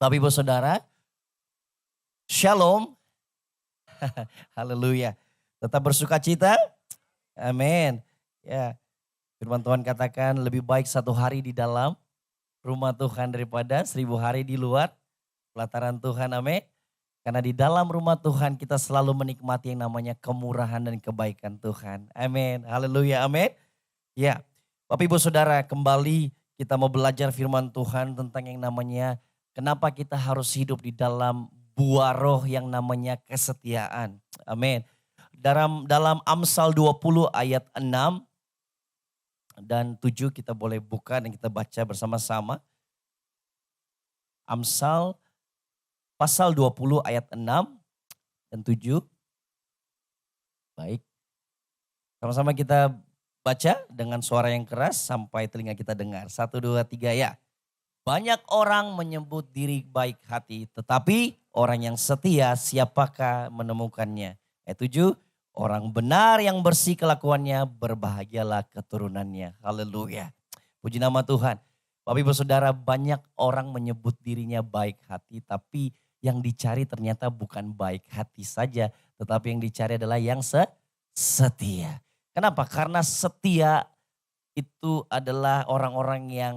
Bapak Ibu Saudara, Shalom. Haleluya. Tetap bersuka cita. Amin. Ya, firman Tuhan katakan lebih baik satu hari di dalam rumah Tuhan daripada 1000 hari di luar pelataran Tuhan. Amin. Karena di dalam rumah Tuhan kita selalu menikmati yang namanya kemurahan dan kebaikan Tuhan. Amin. Haleluya. Amin. Ya, Bapak Ibu Saudara, kembali kita mau belajar firman Tuhan tentang yang namanya kenapa kita harus hidup di dalam buah roh yang namanya kesetiaan. Amin. Dalam Amsal 20 ayat 6 dan 7 kita boleh buka dan kita baca bersama-sama. Amsal pasal 20 ayat 6 dan 7. Baik. Sama-sama kita baca dengan suara yang keras sampai telinga kita dengar. 1, 2, 3 ya. Banyak orang menyebut diri baik hati, tetapi orang yang setia siapakah menemukannya? Ayat 7, orang benar yang bersih kelakuannya, berbahagialah keturunannya. Haleluya. Puji nama Tuhan. Bapak Ibu Saudara, banyak orang menyebut dirinya baik hati, tapi yang dicari ternyata bukan baik hati saja, tetapi yang dicari adalah yang setia. Kenapa? Karena setia itu adalah orang-orang yang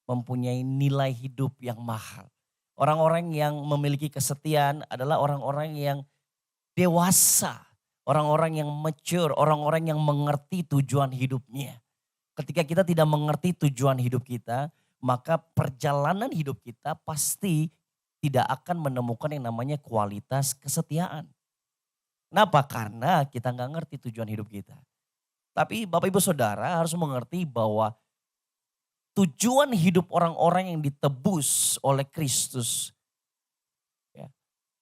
mempunyai nilai hidup yang mahal. Orang-orang yang memiliki kesetiaan adalah orang-orang yang dewasa. Orang-orang yang mature, orang-orang yang mengerti tujuan hidupnya. Ketika kita tidak mengerti tujuan hidup kita, maka perjalanan hidup kita pasti tidak akan menemukan yang namanya kualitas kesetiaan. Kenapa? Karena kita nggak ngerti tujuan hidup kita. Tapi Bapak Ibu Saudara harus mengerti bahwa tujuan hidup orang-orang yang ditebus oleh Kristus ya,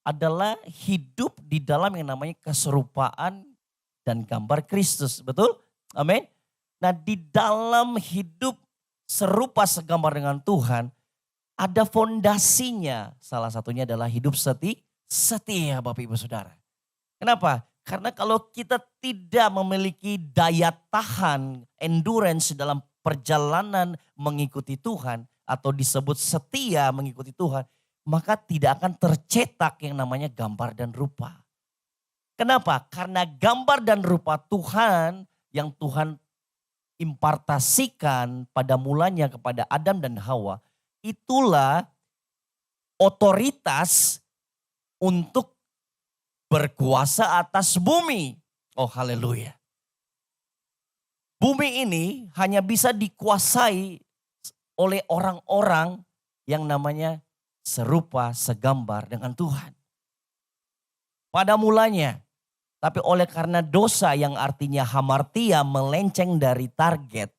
adalah hidup di dalam yang namanya keserupaan dan gambar Kristus. Betul? Amin. Nah, di dalam hidup serupa segambar dengan Tuhan ada fondasinya. Salah satunya adalah hidup setia Bapak Ibu Saudara. Kenapa? Karena kalau kita tidak memiliki daya tahan, endurance dalam perjalanan mengikuti Tuhan atau disebut setia mengikuti Tuhan, maka tidak akan tercetak yang namanya gambar dan rupa. Kenapa? Karena gambar dan rupa Tuhan yang Tuhan impartasikan pada mulanya kepada Adam dan Hawa, itulah otoritas untuk berkuasa atas bumi. Oh haleluya. Bumi ini hanya bisa dikuasai oleh orang-orang yang namanya serupa segambar dengan Tuhan. Pada mulanya, tapi oleh karena dosa yang artinya hamartia melenceng dari target,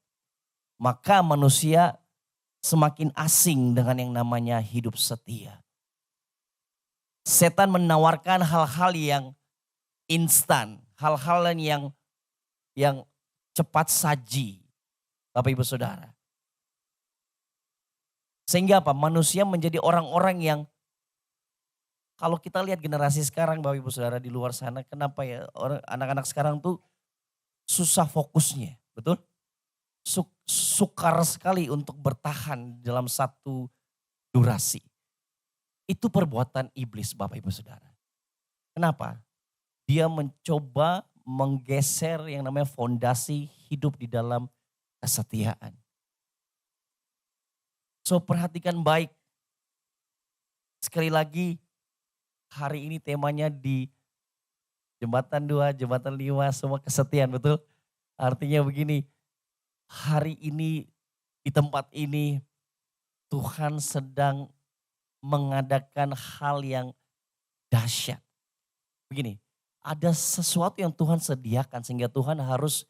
maka manusia semakin asing dengan yang namanya hidup setia. Setan menawarkan hal-hal yang instan, hal-hal yang cepat saji, Bapak Ibu Saudara. Sehingga apa? Manusia menjadi orang-orang yang kalau kita lihat generasi sekarang Bapak Ibu Saudara di luar sana, kenapa ya anak-anak sekarang tuh susah fokusnya, betul? Sukar sekali untuk bertahan dalam satu durasi. Itu perbuatan iblis Bapak Ibu Saudara. Kenapa? Dia mencoba menggeser yang namanya fondasi hidup di dalam kesetiaan. So perhatikan baik. Sekali lagi hari ini temanya di Jembatan 2, Jembatan 5 semua kesetiaan, betul? Artinya begini, hari ini di tempat ini Tuhan sedang mengadakan hal yang dahsyat. Begini, ada sesuatu yang Tuhan sediakan sehingga Tuhan harus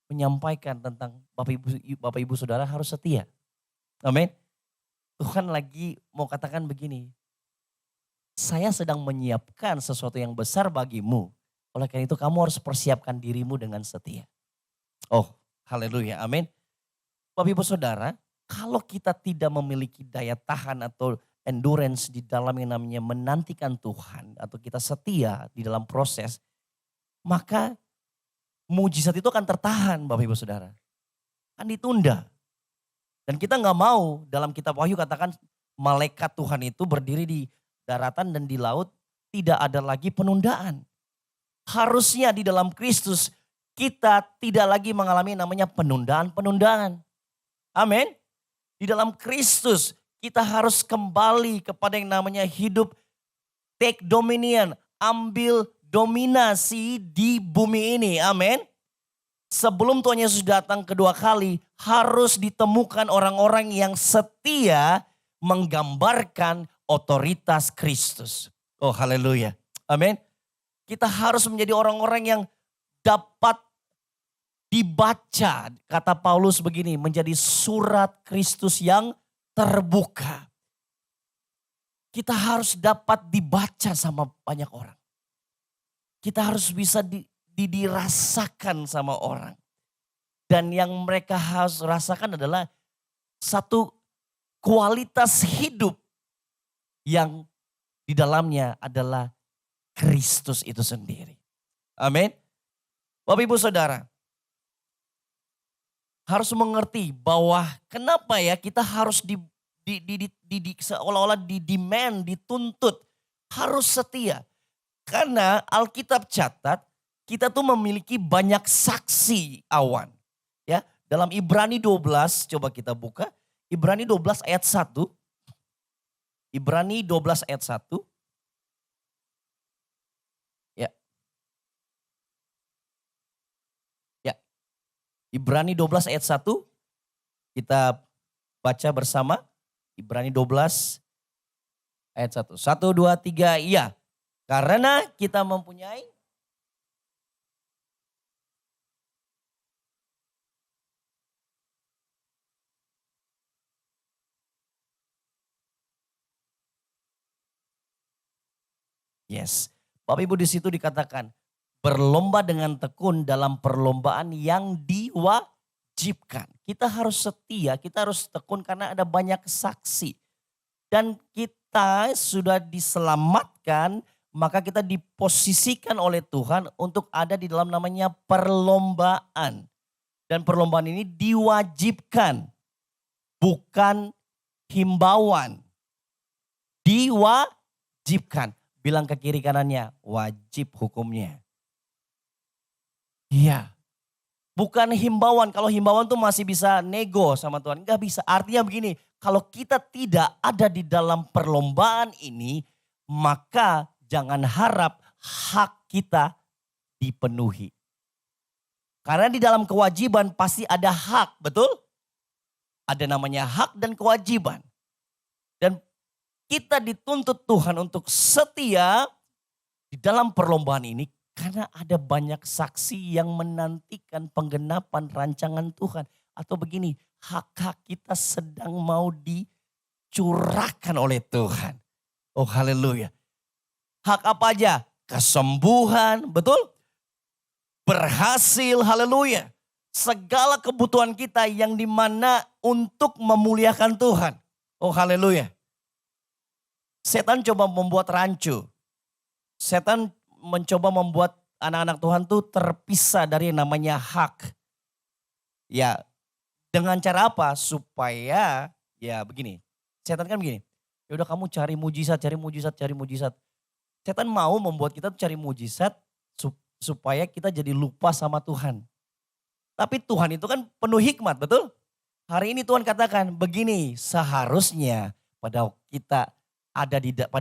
menyampaikan tentang Bapak Ibu Saudara harus setia. Amin. Tuhan lagi mau katakan begini, saya sedang menyiapkan sesuatu yang besar bagimu. Oleh karena itu kamu harus persiapkan dirimu dengan setia. Oh haleluya, amin. Bapak Ibu Saudara, kalau kita tidak memiliki daya tahan atau endurance di dalam yang namanya menantikan Tuhan atau kita setia di dalam proses, maka mujizat itu akan tertahan Bapak Ibu Saudara. Kan ditunda. Dan kita nggak mau dalam kitab Wahyu katakan malaikat Tuhan itu berdiri di daratan dan di laut, tidak ada lagi penundaan. Harusnya di dalam Kristus kita tidak lagi mengalami namanya penundaan-penundaan. Amin. Di dalam Kristus kita harus kembali kepada yang namanya hidup take dominion, ambil dominasi di bumi ini. Amin. Sebelum Tuhan Yesus datang kedua kali, harus ditemukan orang-orang yang setia menggambarkan otoritas Kristus. Oh haleluya. Amin. Kita harus menjadi orang-orang yang dapat dibaca. Kata Paulus begini, menjadi surat Kristus yang terbuka. Kita harus dapat dibaca sama banyak orang. Kita harus bisa dirasakan sama orang. Dan yang mereka harus rasakan adalah satu kualitas hidup yang di dalamnya adalah Kristus itu sendiri. Amin. Bapak Ibu Saudara, harus mengerti bahwa kenapa ya kita harus seolah-olah didemand, dituntut, harus setia. Karena Alkitab catat kita tuh memiliki banyak saksi awan. Ya, dalam Ibrani 12 coba kita buka. Ibrani 12 ayat 1. Ibrani 12 ayat 1. Ya. Ya. Ibrani 12 ayat 1. Kita baca bersama. Ibrani 12 ayat 1. 1, 2, 3, iya. Karena kita mempunyai yes. Bapak Ibu di situ dikatakan berlomba dengan tekun dalam perlombaan yang diwajibkan. Kita harus setia, kita harus tekun karena ada banyak saksi. Dan kita sudah diselamatkan, maka kita diposisikan oleh Tuhan untuk ada di dalam namanya perlombaan. Dan perlombaan ini diwajibkan, bukan himbauan. Diwajibkan. Bilang ke kiri kanannya, wajib hukumnya. Iya. Bukan himbauan, kalau himbauan tuh masih bisa nego sama Tuhan. Enggak bisa, artinya begini, kalau kita tidak ada di dalam perlombaan ini, maka jangan harap hak kita dipenuhi. Karena di dalam kewajiban pasti ada hak, betul? Ada namanya hak dan kewajiban. Dan kita dituntut Tuhan untuk setia di dalam perlombaan ini karena ada banyak saksi yang menantikan penggenapan rancangan Tuhan. Atau begini, hak-hak kita sedang mau dicurahkan oleh Tuhan. Oh haleluya. Hak apa aja? Kesembuhan, betul? Berhasil, haleluya. Segala kebutuhan kita yang dimana untuk memuliakan Tuhan. Oh haleluya. Setan coba membuat rancu. Setan mencoba membuat anak-anak Tuhan tuh terpisah dari yang namanya hak. Ya, dengan cara apa? Supaya, ya begini. Setan kan begini. Ya udah kamu cari mujizat, cari mujizat, cari mujizat. Setan mau membuat kita cari mujizat supaya kita jadi lupa sama Tuhan. Tapi Tuhan itu kan penuh hikmat, betul? Hari ini Tuhan katakan begini, seharusnya pada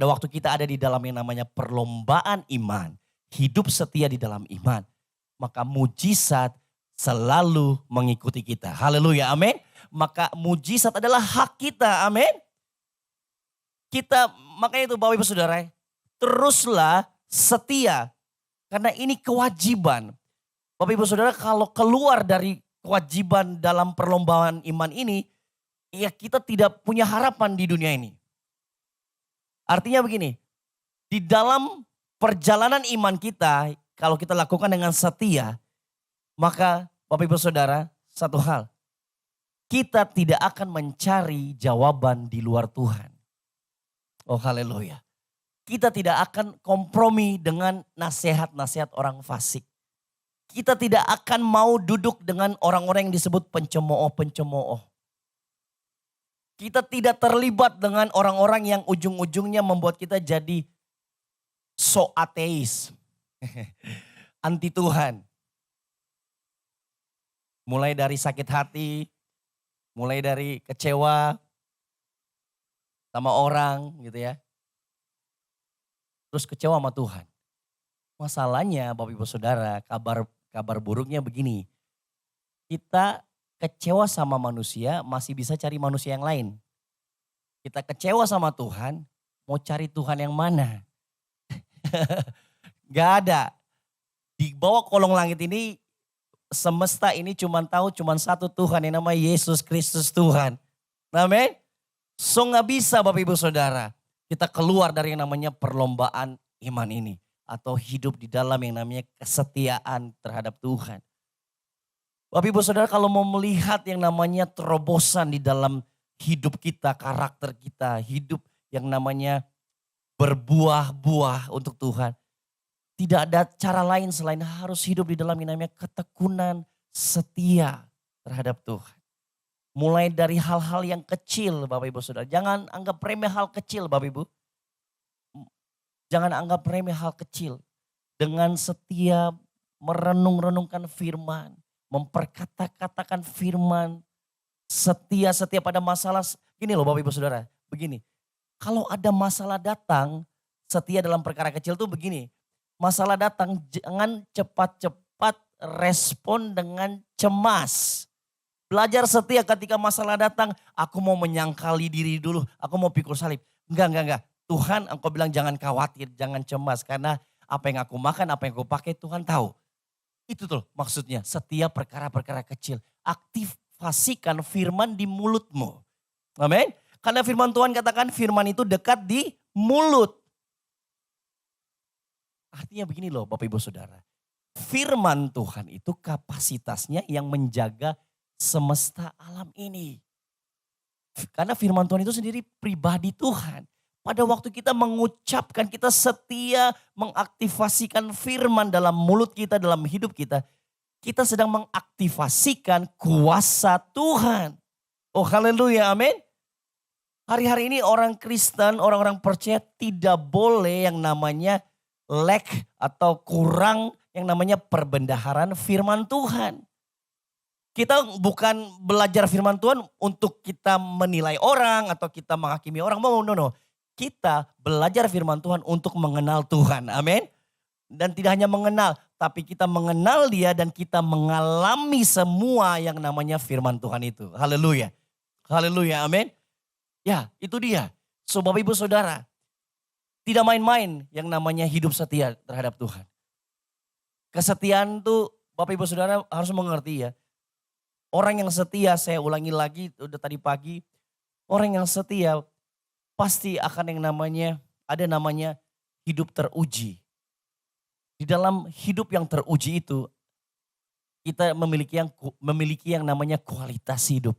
waktu kita ada di dalam yang namanya perlombaan iman, hidup setia di dalam iman, maka mujizat selalu mengikuti kita. Haleluya, amin. Maka mujizat adalah hak kita, amin. Makanya itu Bapak Ibu Saudara, teruslah setia. Karena ini kewajiban. Bapak Ibu Saudara, kalau keluar dari kewajiban dalam perlombaan iman ini, ya kita tidak punya harapan di dunia ini. Artinya begini, di dalam perjalanan iman kita, kalau kita lakukan dengan setia, maka Bapak Ibu Saudara, satu hal, kita tidak akan mencari jawaban di luar Tuhan. Oh haleluya. Kita tidak akan kompromi dengan nasihat-nasihat orang fasik. Kita tidak akan mau duduk dengan orang-orang yang disebut pencemooh-pencemooh. Kita tidak terlibat dengan orang-orang yang ujung-ujungnya membuat kita jadi so ateis. Anti Tuhan. Mulai dari sakit hati, mulai dari kecewa sama orang gitu ya. Terus kecewa sama Tuhan. Masalahnya Bapak Ibu Saudara, kabar buruknya begini. Kita kecewa sama manusia masih bisa cari manusia yang lain. Kita kecewa sama Tuhan, mau cari Tuhan yang mana? Gak ada. Di bawah kolong langit ini, semesta ini cuma tahu cuma satu Tuhan yang namanya Yesus Kristus Tuhan. Amin. So gak bisa Bapak Ibu Saudara, kita keluar dari yang namanya perlombaan iman ini. Atau hidup di dalam yang namanya kesetiaan terhadap Tuhan. Bapak Ibu Saudara, kalau mau melihat yang namanya terobosan di dalam hidup kita, karakter kita, hidup yang namanya berbuah-buah untuk Tuhan. Tidak ada cara lain selain harus hidup di dalam yang namanya ketekunan setia terhadap Tuhan. Mulai dari hal-hal yang kecil Bapak Ibu Saudara. Jangan anggap remeh hal kecil Bapak Ibu. Jangan anggap remeh hal kecil. Dengan setia merenung-renungkan firman. Memperkata-katakan firman. Setia pada masalah. Gini loh Bapak Ibu Saudara. Begini. Kalau ada masalah datang. Setia dalam perkara kecil tuh begini. Masalah datang jangan cepat-cepat respon dengan cemas. Belajar setia ketika masalah datang. Aku mau menyangkali diri dulu. Aku mau pikul salib. Enggak. Tuhan engkau bilang jangan khawatir, jangan cemas. Karena apa yang aku makan, apa yang aku pakai Tuhan tahu. Itu tuh maksudnya setiap perkara-perkara kecil. Aktifasikan firman di mulutmu. Amin. Karena firman Tuhan katakan firman itu dekat di mulut. Artinya begini loh Bapak Ibu Saudara. Firman Tuhan itu kapasitasnya yang menjaga semesta alam ini. Karena firman Tuhan itu sendiri pribadi Tuhan. Pada waktu kita mengucapkan, kita setia mengaktifasikan firman dalam mulut kita, dalam hidup kita. Kita sedang mengaktifasikan kuasa Tuhan. Oh haleluya, amin. Hari-hari ini orang Kristen, orang-orang percaya tidak boleh yang namanya lack atau kurang yang namanya perbendaharaan firman Tuhan. Kita bukan belajar firman Tuhan untuk kita menilai orang atau kita menghakimi orang. No. Kita belajar firman Tuhan untuk mengenal Tuhan. Amin. Dan tidak hanya mengenal, tapi kita mengenal Dia dan kita mengalami semua yang namanya firman Tuhan itu. Haleluya. Haleluya. Amin. Ya, itu dia. So Bapak Ibu Saudara, tidak main-main yang namanya hidup setia terhadap Tuhan. Kesetiaan itu Bapak Ibu Saudara harus mengerti ya. Orang yang setia, saya ulangi lagi udah tadi pagi. Orang yang setia pasti akan yang namanya hidup teruji. Di dalam hidup yang teruji itu kita memiliki yang namanya kualitas hidup.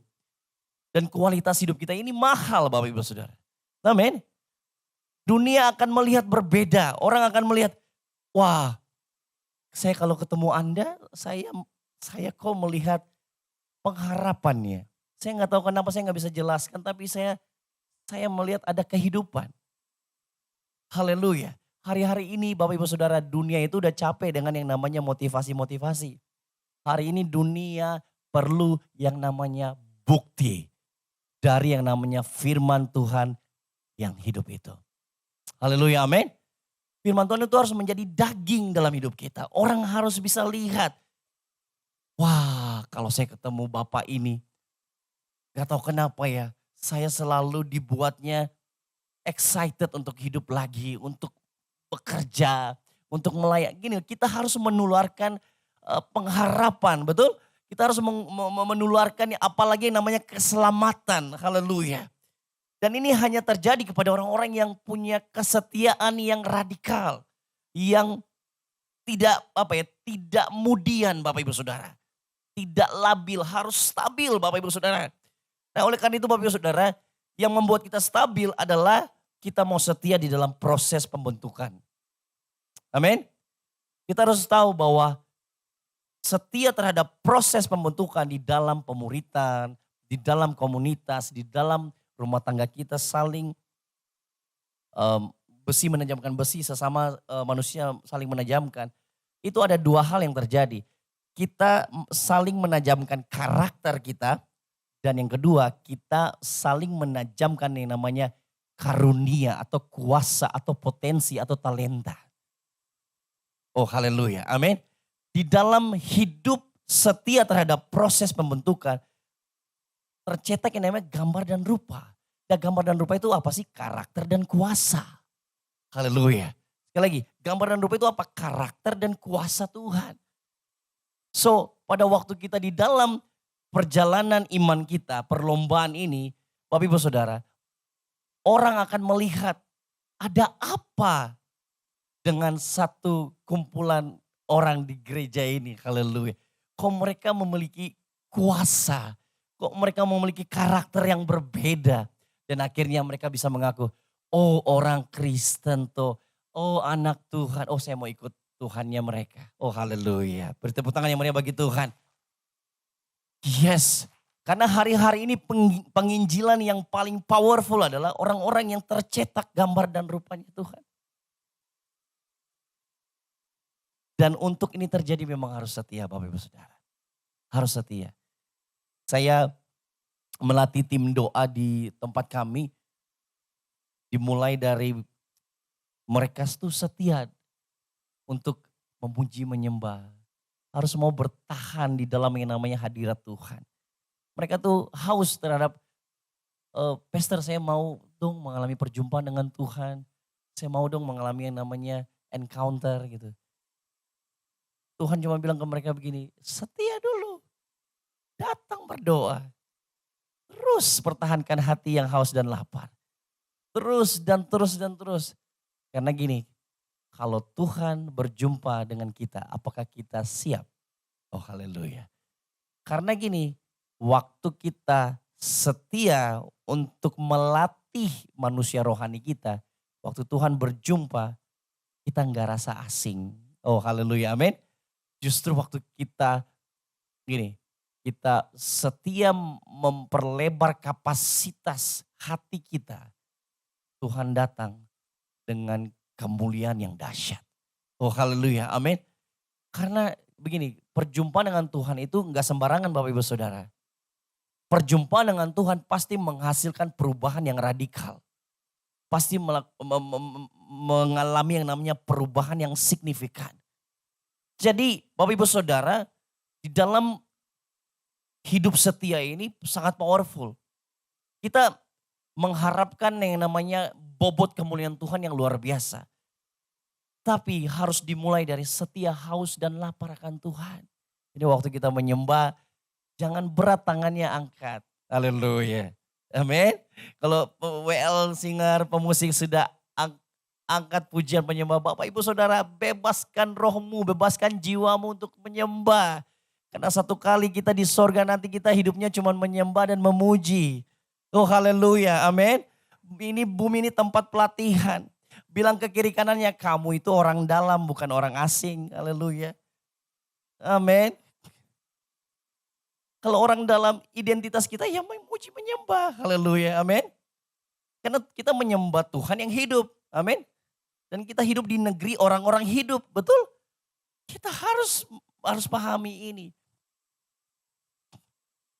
Dan kualitas hidup kita ini mahal Bapak Ibu Saudara. Amin. Dunia akan melihat berbeda. Orang akan melihat, wah saya kalau ketemu Anda, saya kok melihat pengharapannya. Saya nggak tahu kenapa saya nggak bisa jelaskan, tapi saya melihat ada kehidupan. Haleluya. Hari-hari ini Bapak Ibu Saudara, dunia itu udah capek dengan yang namanya motivasi-motivasi. Hari ini dunia perlu yang namanya bukti dari yang namanya firman Tuhan yang hidup itu. Haleluya, amin. Firman Tuhan itu harus menjadi daging dalam hidup kita. Orang harus bisa lihat. Wah, kalau saya ketemu Bapak ini, gak tahu kenapa ya, saya selalu dibuatnya excited untuk hidup lagi, untuk bekerja, untuk melayani. Gini, kita harus menularkan pengharapan, betul? Kita harus menularkan apalagi yang namanya keselamatan, haleluya. Dan ini hanya terjadi kepada orang-orang yang punya kesetiaan yang radikal. Yang tidak mudian Bapak Ibu Saudara. Tidak labil, harus stabil Bapak Ibu Saudara. Nah oleh karena itu Bapak Ibu Saudara, yang membuat kita stabil adalah kita mau setia di dalam proses pembentukan. Amin. Kita harus tahu bahwa setia terhadap proses pembentukan di dalam pemuritan, di dalam komunitas, di dalam rumah tangga kita saling besi menajamkan besi, sesama manusia saling menajamkan. Itu ada dua hal yang terjadi. Kita saling menajamkan karakter kita, dan yang kedua kita saling menajamkan yang namanya karunia atau kuasa atau potensi atau talenta. Oh haleluya, amin. Di dalam hidup setia terhadap proses pembentukan, tercetak yang namanya gambar dan rupa. Dan gambar dan rupa itu apa sih? Karakter dan kuasa. Haleluya. Sekali lagi, gambar dan rupa itu apa? Karakter dan kuasa Tuhan. So, pada waktu kita di dalam perjalanan iman kita, perlombaan ini, Bapak Ibu Saudara, orang akan melihat ada apa dengan satu kumpulan orang di gereja ini. Haleluya. Kok mereka memiliki kuasa, kok mereka memiliki karakter yang berbeda. Dan akhirnya mereka bisa mengaku, oh orang Kristen tuh, oh anak Tuhan, oh saya mau ikut Tuhannya mereka. Oh haleluya, beri tepuk tangan yang meriah bagi Tuhan. Yes, karena hari-hari ini penginjilan yang paling powerful adalah orang-orang yang tercetak gambar dan rupanya Tuhan. Dan untuk ini terjadi memang harus setia Bapak Ibu Saudara. Harus setia. Saya melatih tim doa di tempat kami. Dimulai dari mereka itu setia untuk memuji menyembah. Harus mau bertahan di dalam yang namanya hadirat Tuhan. Mereka tuh haus terhadap, pastor saya mau dong mengalami perjumpaan dengan Tuhan. Saya mau dong mengalami yang namanya encounter gitu. Tuhan cuma bilang ke mereka begini, setia dulu. Datang berdoa. Terus pertahankan hati yang haus dan lapar. Terus dan terus dan terus. Karena gini, kalau Tuhan berjumpa dengan kita, apakah kita siap? Oh haleluya. Karena gini, waktu kita setia untuk melatih manusia rohani kita, waktu Tuhan berjumpa, kita nggak rasa asing. Oh haleluya, amin. Justru waktu kita gini, kita setia memperlebar kapasitas hati kita, Tuhan datang dengan kemuliaan yang dahsyat. Oh haleluya, amin. Karena begini, perjumpaan dengan Tuhan itu enggak sembarangan Bapak Ibu Saudara. Perjumpaan dengan Tuhan pasti menghasilkan perubahan yang radikal. Pasti mengalami yang namanya perubahan yang signifikan. Jadi Bapak Ibu Saudara, di dalam hidup setia ini sangat powerful. Kita mengharapkan yang namanya bobot kemuliaan Tuhan yang luar biasa. Tapi harus dimulai dari setia, haus dan lapar akan Tuhan. Jadi waktu kita menyembah, jangan berat tangannya, angkat. Haleluya. Amin. Kalau WL singer, pemusik sudah angkat pujian penyembah, Bapak Ibu Saudara bebaskan rohmu, bebaskan jiwamu untuk menyembah. Karena satu kali kita di sorga nanti kita hidupnya cuma menyembah dan memuji. Oh haleluya, amin. Ini bumi ini tempat pelatihan. Bilang ke kiri kanannya, kamu itu orang dalam bukan orang asing. Haleluya. Amin. Kalau orang dalam identitas kita ya memuji menyembah. Haleluya, amin. Karena kita menyembah Tuhan yang hidup. Amin. Dan kita hidup di negeri orang-orang hidup, betul? Kita harus pahami ini.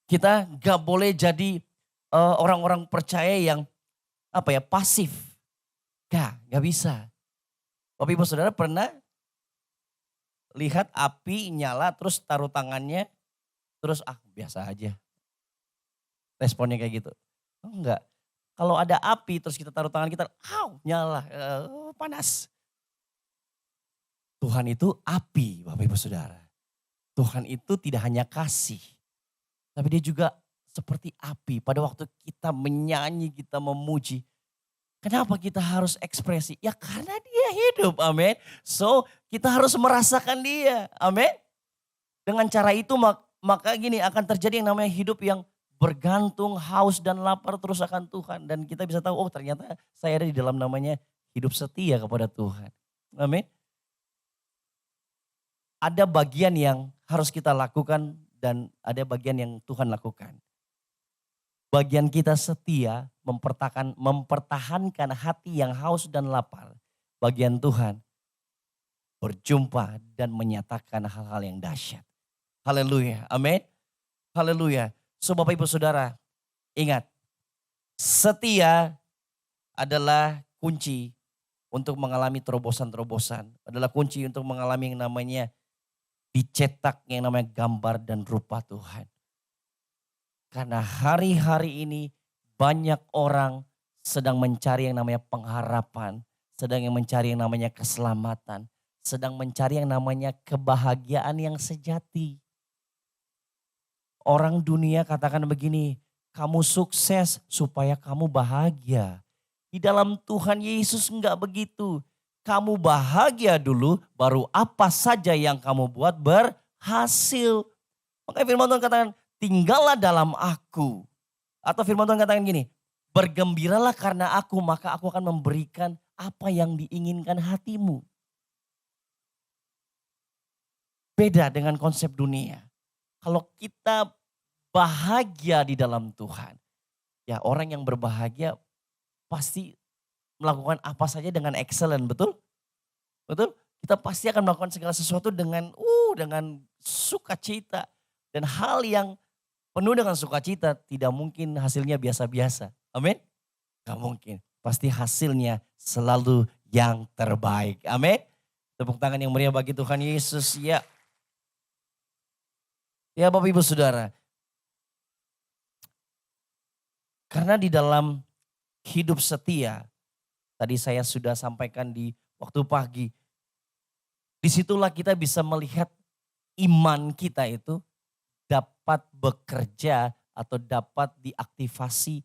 Kita gak boleh jadi orang-orang percaya yang pasif. Gak bisa. Bapak Ibu Saudara pernah lihat api nyala terus taruh tangannya, terus biasa aja. Responnya kayak gitu. Enggak. Kalau ada api terus kita taruh tangan kita, nyala, panas. Tuhan itu api Bapak Ibu Saudara. Tuhan itu tidak hanya kasih. Tapi dia juga seperti api. Pada waktu kita menyanyi, kita memuji. Kenapa kita harus ekspresi? Ya karena dia hidup, amin. So kita harus merasakan dia, amin. Dengan cara itu maka gini akan terjadi yang namanya hidup yang bergantung, haus dan lapar terus akan Tuhan. Dan kita bisa tahu, oh ternyata saya ada di dalam namanya hidup setia kepada Tuhan. Amin. Ada bagian yang harus kita lakukan dan ada bagian yang Tuhan lakukan. Bagian kita setia mempertahankan hati yang haus dan lapar. Bagian Tuhan berjumpa dan menyatakan hal-hal yang dahsyat. Haleluya, amin. Haleluya. So Bapak Ibu Saudara, ingat, setia adalah kunci untuk mengalami terobosan-terobosan. Adalah kunci untuk mengalami yang namanya dicetak yang namanya gambar dan rupa Tuhan. Karena hari-hari ini banyak orang sedang mencari yang namanya pengharapan, sedang mencari yang namanya keselamatan, sedang mencari yang namanya kebahagiaan yang sejati. Orang dunia katakan begini, kamu sukses supaya kamu bahagia. Di dalam Tuhan Yesus enggak begitu. Kamu bahagia dulu, baru apa saja yang kamu buat berhasil. Makanya firman Tuhan katakan, tinggallah dalam aku. Atau firman Tuhan katakan gini, bergembiralah karena aku, maka aku akan memberikan apa yang diinginkan hatimu. Beda dengan konsep dunia. Kalau kita bahagia di dalam Tuhan, ya orang yang berbahagia pasti melakukan apa saja dengan excellent, betul? Betul? Kita pasti akan melakukan segala sesuatu dengan sukacita. Dan hal yang penuh dengan sukacita tidak mungkin hasilnya biasa-biasa. Amin? Gak mungkin. Pasti hasilnya selalu yang terbaik. Amin? Tepuk tangan yang meriah bagi Tuhan Yesus. Ya. Ya Bapak Ibu Saudara. Karena di dalam hidup setia, tadi saya sudah sampaikan di waktu pagi. Disitulah kita bisa melihat iman kita itu dapat bekerja atau dapat diaktifasi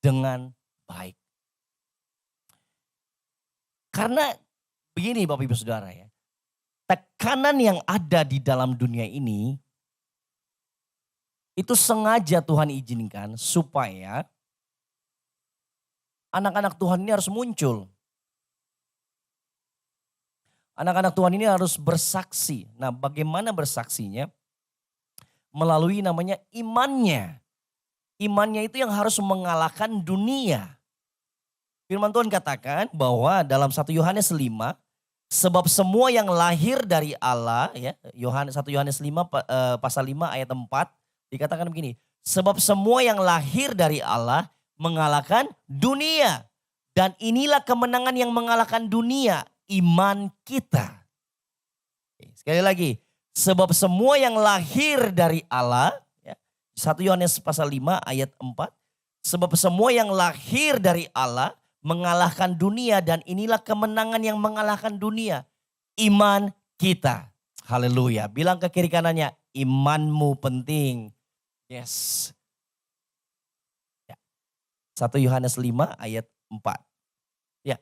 dengan baik. Karena begini Bapak Ibu Saudara ya, tekanan yang ada di dalam dunia ini, itu sengaja Tuhan izinkan supaya anak-anak Tuhan ini harus muncul. Anak-anak Tuhan ini harus bersaksi. Nah bagaimana bersaksinya? Melalui namanya imannya. Imannya itu yang harus mengalahkan dunia. Firman Tuhan katakan bahwa dalam 1 Yohanes 5, sebab semua yang lahir dari Allah, ya 1 Yohanes 5 pasal 5 ayat 4, dikatakan begini, sebab semua yang lahir dari Allah mengalahkan dunia. Dan inilah kemenangan yang mengalahkan dunia, iman kita. Sekali lagi, sebab semua yang lahir dari Allah, ya, 1 Yohanes pasal 5 ayat 4, sebab semua yang lahir dari Allah mengalahkan dunia dan inilah kemenangan yang mengalahkan dunia, iman kita. Haleluya. Bilang ke kiri kanannya, imanmu penting. Yes. Ya. 1 Yohanes 5 ayat 4. Ya,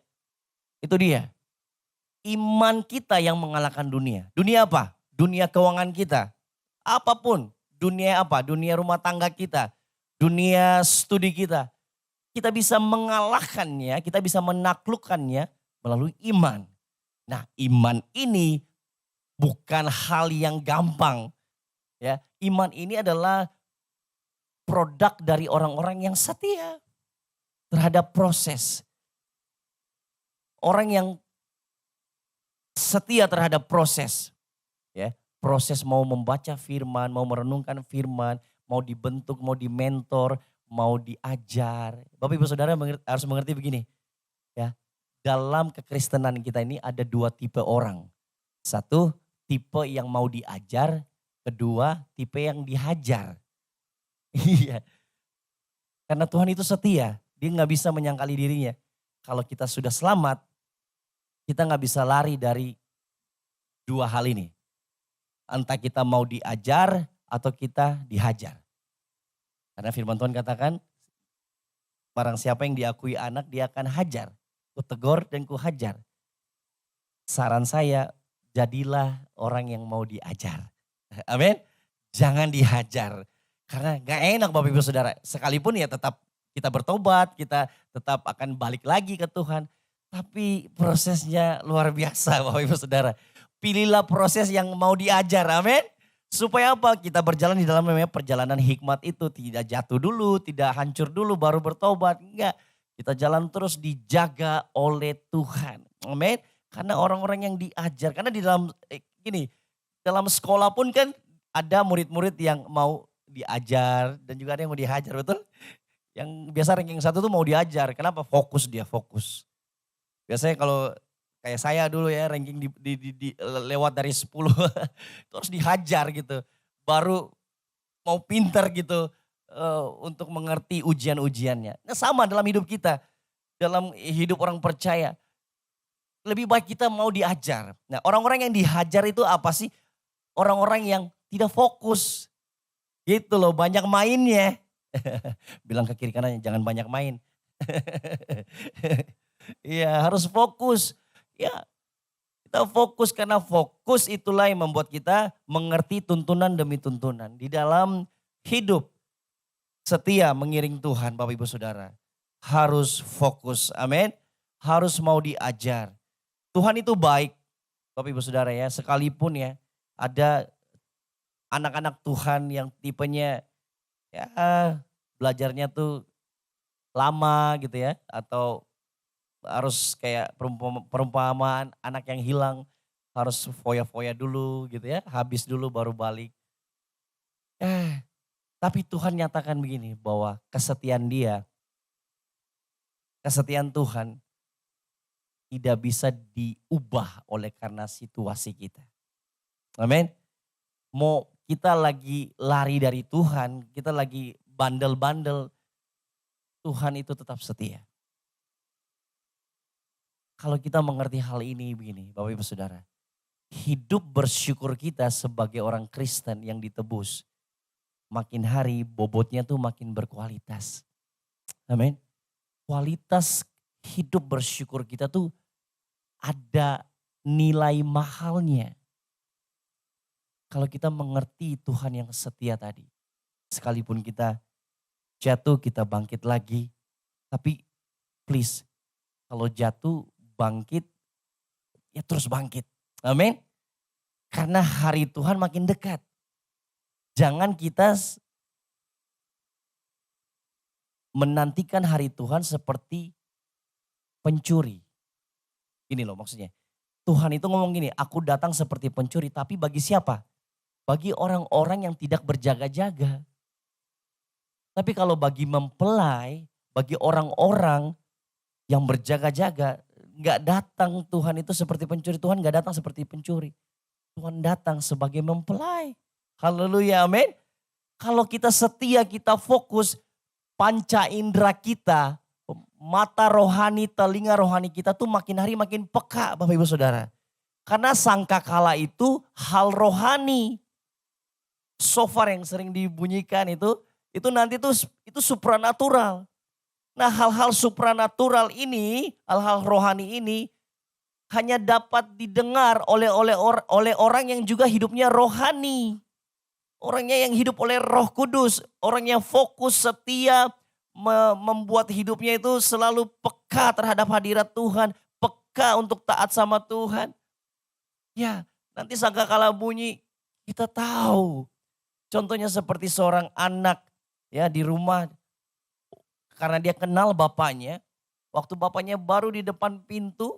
itu dia. Iman kita yang mengalahkan dunia. Dunia apa? Dunia keuangan kita. Apapun. Dunia apa? Dunia rumah tangga kita. Dunia studi kita. Kita bisa mengalahkannya, kita bisa menaklukkannya melalui iman. Nah, iman ini bukan hal yang gampang. Ya, iman ini adalah produk dari orang-orang yang setia terhadap proses. Orang yang setia terhadap proses. Ya, proses mau membaca firman, mau merenungkan firman, mau dibentuk, mau dimentor, mau diajar. Bapak Ibu Saudara harus mengerti begini. Ya, dalam kekristenan kita ini ada 2 tipe orang. Satu, tipe yang mau diajar. Kedua, tipe yang dihajar. Iya. Karena Tuhan itu setia. Dia gak bisa menyangkali dirinya. Kalau kita sudah selamat, kita gak bisa lari dari 2 hal ini. Entah kita mau diajar atau kita dihajar. Karena firman Tuhan katakan, barang siapa yang diakui anak, dia akan hajar. Ku tegur dan ku hajar. Saran saya, jadilah orang yang mau diajar. Amin. Jangan dihajar. Karena gak enak Bapak Ibu Saudara. Sekalipun ya tetap kita bertobat, kita tetap akan balik lagi ke Tuhan. Tapi prosesnya luar biasa Bapak Ibu Saudara. Pilihlah proses yang mau diajar, amin. Supaya apa? Kita berjalan di dalam namanya perjalanan hikmat itu. Tidak jatuh dulu, tidak hancur dulu baru bertobat. Enggak. Kita jalan terus dijaga oleh Tuhan. Amin. Karena orang-orang yang diajar. Karena di dalam gini, dalam sekolah pun kan ada murid-murid yang mau diajar dan juga ada yang mau dihajar, betul? Yang biasa ranking satu tuh mau diajar. Kenapa? Fokus dia, fokus. Biasanya kalau kayak saya dulu ya ranking lewat dari 10 terus dihajar gitu. Baru mau pinter gitu untuk mengerti ujian-ujiannya. Nah sama dalam hidup kita, dalam hidup orang percaya. Lebih baik kita mau diajar. Nah orang-orang yang dihajar itu apa sih? Orang-orang yang tidak fokus. Gitu loh, banyak mainnya. Bilang ke kiri kanannya jangan banyak main. Iya harus fokus. Ya kita fokus karena fokus itulah yang membuat kita mengerti tuntunan demi tuntunan. Di dalam hidup setia mengiring Tuhan Bapak Ibu Saudara. Harus fokus, amin. Harus mau diajar. Tuhan itu baik Bapak Ibu Saudara ya. Sekalipun ya ada anak-anak Tuhan yang tipenya ya belajarnya tuh lama gitu ya. Atau harus kayak perumpamaan anak yang hilang harus foya-foya dulu gitu ya, habis dulu baru balik. Eh, tapi Tuhan nyatakan begini bahwa kesetiaan Tuhan tidak bisa diubah oleh karena situasi kita. Amin. Mau kita lagi lari dari Tuhan, kita lagi bandel-bandel, Tuhan itu tetap setia. Kalau kita mengerti hal ini begini, Bapak Ibu Saudara. Hidup bersyukur kita sebagai orang Kristen yang ditebus. Makin hari bobotnya tuh makin berkualitas. Amin. Kualitas hidup bersyukur kita tuh ada nilai mahalnya. Kalau kita mengerti Tuhan yang setia tadi. Sekalipun kita jatuh, kita bangkit lagi. Tapi please, kalau jatuh, bangkit, ya terus bangkit. Amin. Karena hari Tuhan makin dekat. Jangan kita menantikan hari Tuhan seperti pencuri. Ini loh maksudnya. Tuhan itu ngomong gini, aku datang seperti pencuri, tapi bagi siapa? Bagi orang-orang yang tidak berjaga-jaga. Tapi kalau bagi mempelai, bagi orang-orang yang berjaga-jaga, nggak datang Tuhan itu seperti pencuri. Tuhan nggak datang seperti pencuri. Tuhan datang sebagai mempelai. Haleluya, amin. Kalau kita setia, kita fokus, panca indera kita, mata rohani, telinga rohani kita tuh makin hari makin peka Bapak Ibu Saudara. Karena sangkakala itu hal rohani. Shofar yang sering dibunyikan itu nanti tuh itu supranatural. Nah hal-hal supranatural ini, hal-hal rohani ini hanya dapat didengar oleh orang yang juga hidupnya rohani. Orangnya yang hidup oleh Roh Kudus, orang yang fokus, setia, membuat hidupnya itu selalu peka terhadap hadirat Tuhan, peka untuk taat sama Tuhan. Ya, nanti sangkakala bunyi kita tahu. Contohnya seperti seorang anak ya di rumah karena dia kenal bapaknya, waktu bapaknya baru di depan pintu,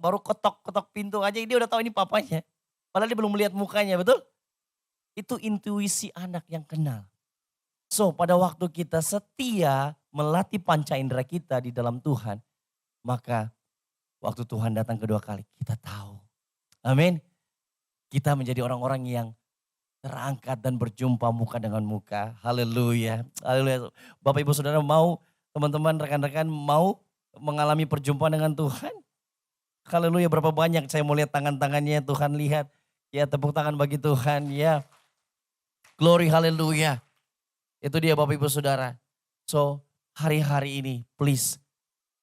baru ketok pintu aja dia udah tahu ini papanya. Padahal dia belum melihat mukanya, betul? Itu intuisi anak yang kenal. So pada waktu kita setia melatih panca indera kita di dalam Tuhan, maka waktu Tuhan datang kedua kali kita tahu. Amin. Kita menjadi orang-orang yang terangkat dan berjumpa muka dengan muka. Haleluya. Haleluya. Bapak Ibu Saudara mau, teman-teman rekan-rekan mau mengalami perjumpaan dengan Tuhan? Haleluya. Berapa banyak saya mau lihat tangan-tangannya Tuhan lihat. Ya tepuk tangan bagi Tuhan ya. Glory haleluya. Itu dia Bapak Ibu Saudara. So hari-hari ini please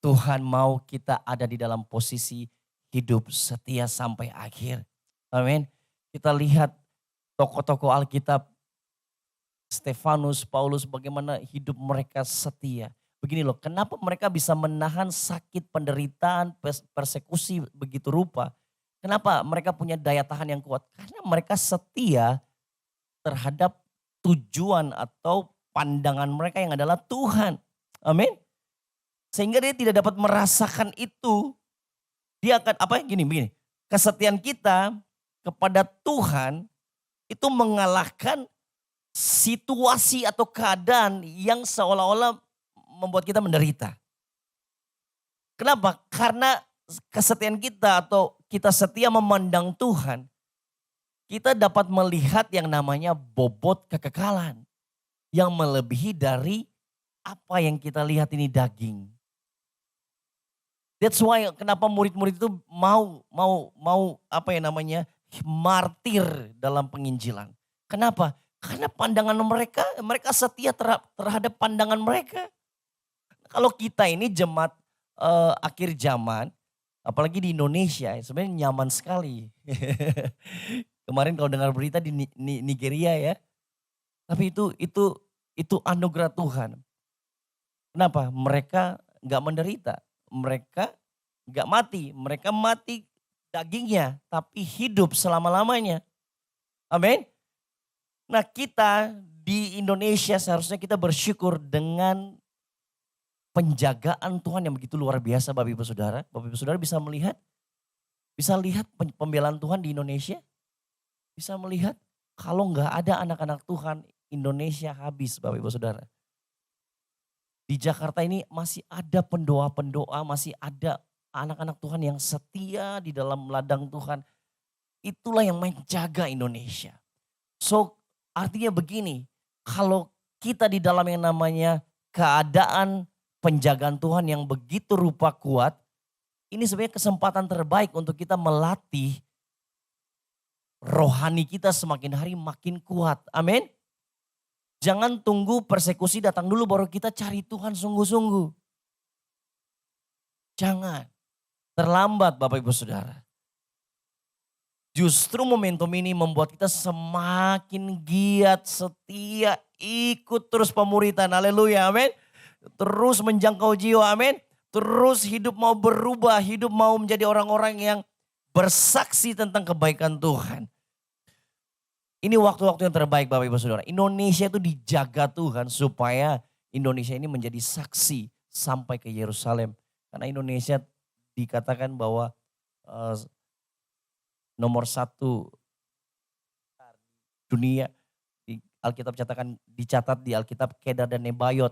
Tuhan mau kita ada di dalam posisi hidup setia sampai akhir. Amin. Kita lihat tokoh-tokoh Alkitab, Stefanus, Paulus, bagaimana hidup mereka setia. Begini loh, kenapa mereka bisa menahan sakit, penderitaan, persekusi begitu rupa. Kenapa mereka punya daya tahan yang kuat? Karena mereka setia terhadap tujuan atau pandangan mereka yang adalah Tuhan. Amin. Sehingga dia tidak dapat merasakan itu. Dia akan begini. Kesetiaan kita kepada Tuhan itu mengalahkan situasi atau keadaan yang seolah-olah membuat kita menderita. Kenapa? Karena kesetiaan kita atau kita setia memandang Tuhan, kita dapat melihat yang namanya bobot kekekalan yang melebihi dari apa yang kita lihat ini daging. That's why kenapa murid-murid itu mau martir dalam penginjilan. Kenapa? Karena pandangan mereka setia terhadap pandangan mereka. Kalau kita ini jemaat akhir zaman, apalagi di Indonesia, sebenarnya nyaman sekali. Kemarin kalau dengar berita di Nigeria ya, tapi itu anugerah Tuhan. Kenapa? Mereka nggak menderita, mereka nggak mati, mereka mati dagingnya, tapi hidup selama-lamanya. Amin. Nah kita di Indonesia seharusnya kita bersyukur dengan penjagaan Tuhan yang begitu luar biasa Bapak Ibu Saudara. Bapak Ibu Saudara bisa lihat pembelaan Tuhan di Indonesia. Bisa melihat kalau nggak ada anak-anak Tuhan, Indonesia habis Bapak Ibu Saudara. Di Jakarta ini masih ada pendoa-pendoa, masih ada anak-anak Tuhan yang setia di dalam ladang Tuhan. Itulah yang menjaga Indonesia. So artinya begini, kalau kita di dalam yang namanya keadaan penjagaan Tuhan yang begitu rupa kuat, ini sebenarnya kesempatan terbaik untuk kita melatih rohani kita semakin hari makin kuat. Amin. Jangan tunggu persekusi datang dulu baru kita cari Tuhan sungguh-sungguh. Jangan. Terlambat Bapak Ibu Saudara. Justru momentum ini membuat kita semakin giat, setia, ikut terus pemuritan. Haleluya, amin. Terus menjangkau jiwa, amin. Terus hidup mau berubah, hidup mau menjadi orang-orang yang bersaksi tentang kebaikan Tuhan. Ini waktu-waktu yang terbaik Bapak Ibu Saudara. Indonesia itu dijaga Tuhan supaya Indonesia ini menjadi saksi sampai ke Yerusalem. Karena Indonesia dikatakan bahwa nomor 1 dunia di Alkitab dicatat di Alkitab Kedar dan Nebayot.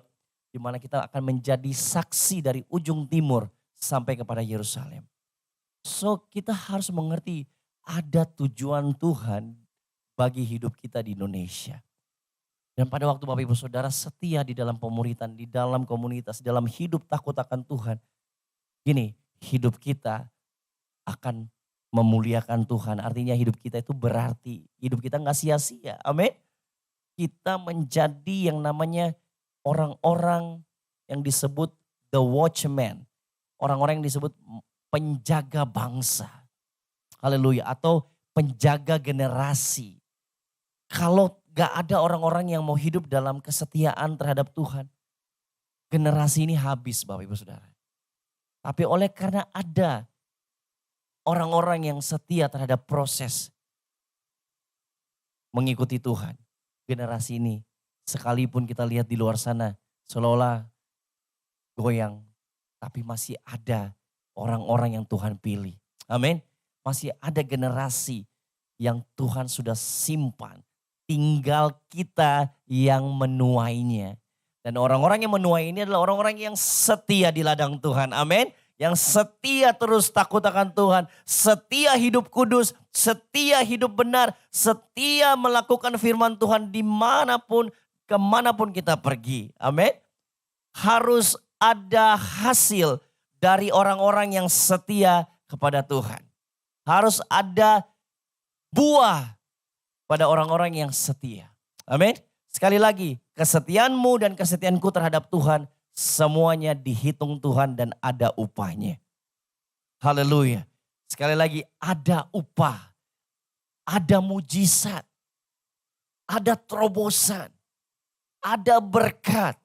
Di mana kita akan menjadi saksi dari ujung timur sampai kepada Yerusalem. So kita harus mengerti ada tujuan Tuhan bagi hidup kita di Indonesia. Dan pada waktu Bapak Ibu Saudara setia di dalam pemuritan, di dalam komunitas, di dalam hidup takut akan Tuhan. Gini, hidup kita akan memuliakan Tuhan. Artinya hidup kita itu berarti. Hidup kita gak sia-sia. Amin. Kita menjadi yang namanya orang-orang yang disebut the watchman. Orang-orang yang disebut penjaga bangsa. Haleluya. Atau penjaga generasi. Kalau gak ada orang-orang yang mau hidup dalam kesetiaan terhadap Tuhan. Generasi ini habis Bapak Ibu Saudara. Tapi oleh karena ada orang-orang yang setia terhadap proses mengikuti Tuhan. Generasi ini sekalipun kita lihat di luar sana seolah-olah goyang. Tapi masih ada orang-orang yang Tuhan pilih. Amin. Masih ada generasi yang Tuhan sudah simpan. Tinggal kita yang menuainya. Dan orang-orang yang menuai ini adalah orang-orang yang setia di ladang Tuhan. Amin. Yang setia terus takut akan Tuhan. Setia hidup kudus. Setia hidup benar. Setia melakukan firman Tuhan dimanapun, kemanapun kita pergi. Amin. Harus ada hasil dari orang-orang yang setia kepada Tuhan. Harus ada buah pada orang-orang yang setia. Amin. Sekali lagi, kesetiaanmu dan kesetiaanku terhadap Tuhan semuanya dihitung Tuhan dan ada upahnya. Haleluya. Sekali lagi, ada upah. Ada mujizat. Ada terobosan. Ada berkat.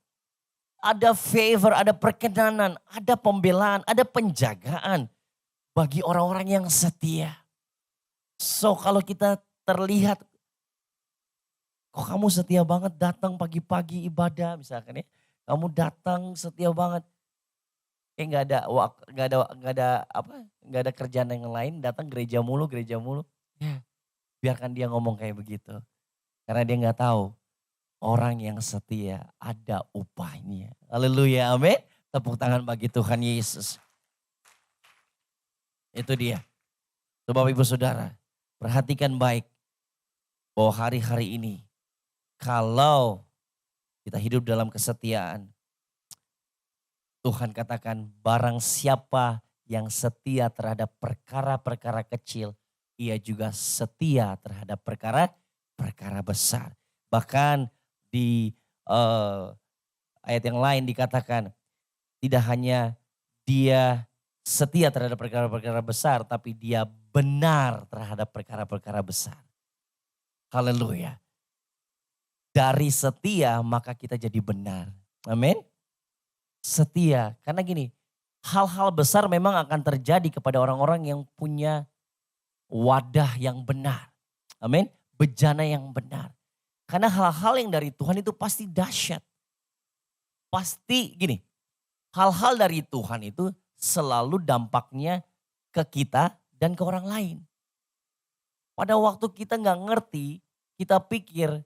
Ada favor, ada perkenanan, ada pembelaan, ada penjagaan bagi orang-orang yang setia. So kalau kita terlihat Kok kamu setia banget datang pagi-pagi ibadah misalkan ya. Kamu datang setia banget. Kayak nggak ada kerjaan yang lain, datang gereja mulu, gereja mulu. Ya, biarkan dia ngomong kayak begitu. Karena dia nggak tahu orang yang setia ada upahnya. Haleluya, amin. Tepuk tangan bagi Tuhan Yesus. Itu dia. Bapak Ibu Saudara, perhatikan baik bahwa hari-hari ini kalau kita hidup dalam kesetiaan, Tuhan katakan barang siapa yang setia terhadap perkara-perkara kecil, ia juga setia terhadap perkara-perkara besar. Bahkan di ayat yang lain dikatakan tidak hanya dia setia terhadap perkara-perkara besar, tapi dia benar terhadap perkara-perkara besar. Haleluya. Dari setia maka kita jadi benar. Amin. Setia. Karena gini, hal-hal besar memang akan terjadi kepada orang-orang yang punya wadah yang benar. Amin. Bejana yang benar. Karena hal-hal yang dari Tuhan itu pasti dahsyat. Pasti gini, hal-hal dari Tuhan itu selalu dampaknya ke kita dan ke orang lain. Pada waktu kita nggak ngerti, kita pikir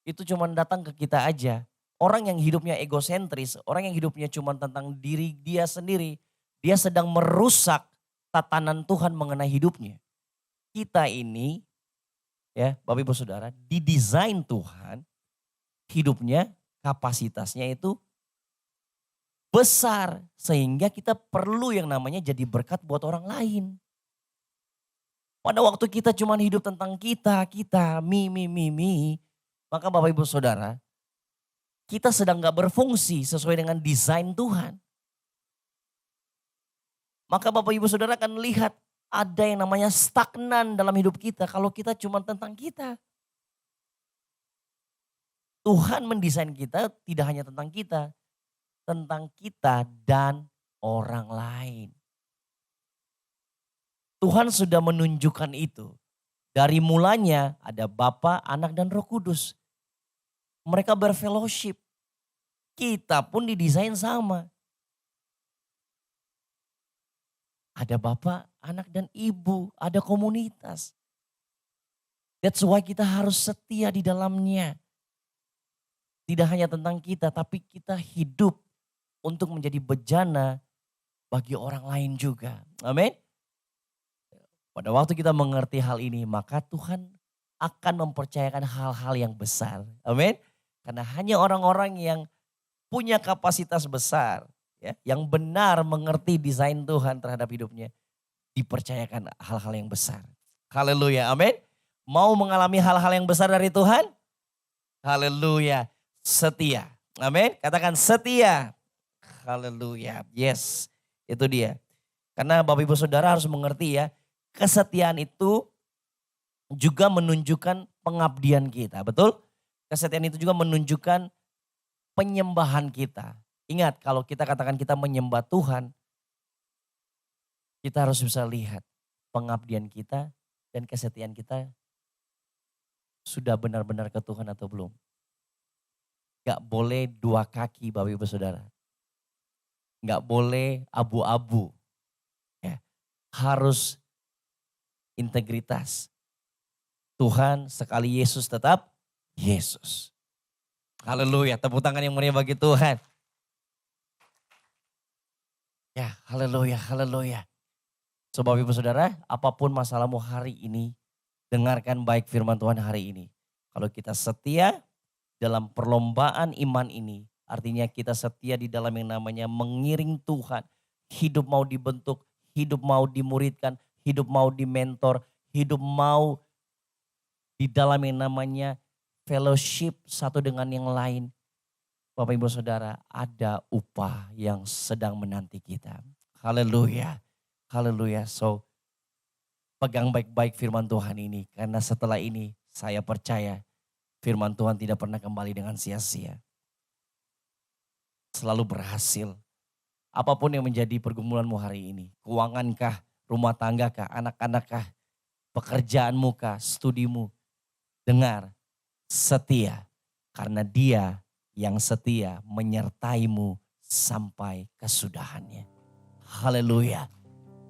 itu cuma datang ke kita aja. Orang yang hidupnya egosentris, orang yang hidupnya cuma tentang diri dia sendiri, dia sedang merusak tatanan Tuhan mengenai hidupnya. Kita ini, ya Bapak Ibu Saudara, didesain Tuhan, hidupnya, kapasitasnya itu besar. Sehingga kita perlu yang namanya jadi berkat buat orang lain. Pada waktu kita cuma hidup tentang kita, maka Bapak Ibu Saudara, kita sedang gak berfungsi sesuai dengan desain Tuhan. Maka Bapak Ibu Saudara akan lihat ada yang namanya stagnan dalam hidup kita kalau kita cuma tentang kita. Tuhan mendesain kita tidak hanya tentang kita dan orang lain. Tuhan sudah menunjukkan itu. Dari mulanya ada Bapa, Anak, dan Roh Kudus. Mereka berfellowship. Kita pun didesain sama. Ada Bapa, Anak, dan Ibu. Ada komunitas. That's why kita harus setia di dalamnya. Tidak hanya tentang kita, tapi kita hidup untuk menjadi bejana bagi orang lain juga. Amin. Pada waktu kita mengerti hal ini, maka Tuhan akan mempercayakan hal-hal yang besar. Amin. Karena hanya orang-orang yang punya kapasitas besar, ya, yang benar mengerti desain Tuhan terhadap hidupnya, dipercayakan hal-hal yang besar. Haleluya, amin. Mau mengalami hal-hal yang besar dari Tuhan? Haleluya, setia. Amin, katakan setia. Haleluya, yes, itu dia. Karena Bapak Ibu Saudara harus mengerti ya, kesetiaan itu juga menunjukkan pengabdian kita, betul? Kesetiaan itu juga menunjukkan penyembahan kita. Ingat kalau kita katakan kita menyembah Tuhan, kita harus bisa lihat pengabdian kita dan kesetiaan kita sudah benar-benar ke Tuhan atau belum. Gak boleh dua kaki Bapak Ibu Saudara. Gak boleh abu-abu. Ya, harus integritas. Tuhan sekali Yesus tetap Yesus. Haleluya, tepuk tangan yang meriah bagi Tuhan. Ya, haleluya, haleluya. So Bapak Ibu Saudara, apapun masalahmu hari ini, dengarkan baik firman Tuhan hari ini. Kalau kita setia dalam perlombaan iman ini, artinya kita setia di dalam yang namanya mengiring Tuhan. Hidup mau dibentuk, hidup mau dimuridkan, hidup mau dimentor, hidup mau di dalam yang namanya fellowship satu dengan yang lain. Bapak Ibu Saudara, ada upah yang sedang menanti kita. Haleluya, haleluya. So pegang baik-baik firman Tuhan ini. Karena setelah ini saya percaya firman Tuhan tidak pernah kembali dengan sia-sia. Selalu berhasil. Apapun yang menjadi pergumulanmu hari ini. Keuangankah, rumah tanggakah, anak-anakkah, pekerjaanmu kah, studimu. Dengar, setia. Karena dia yang setia menyertaimu sampai kesudahannya. Haleluya.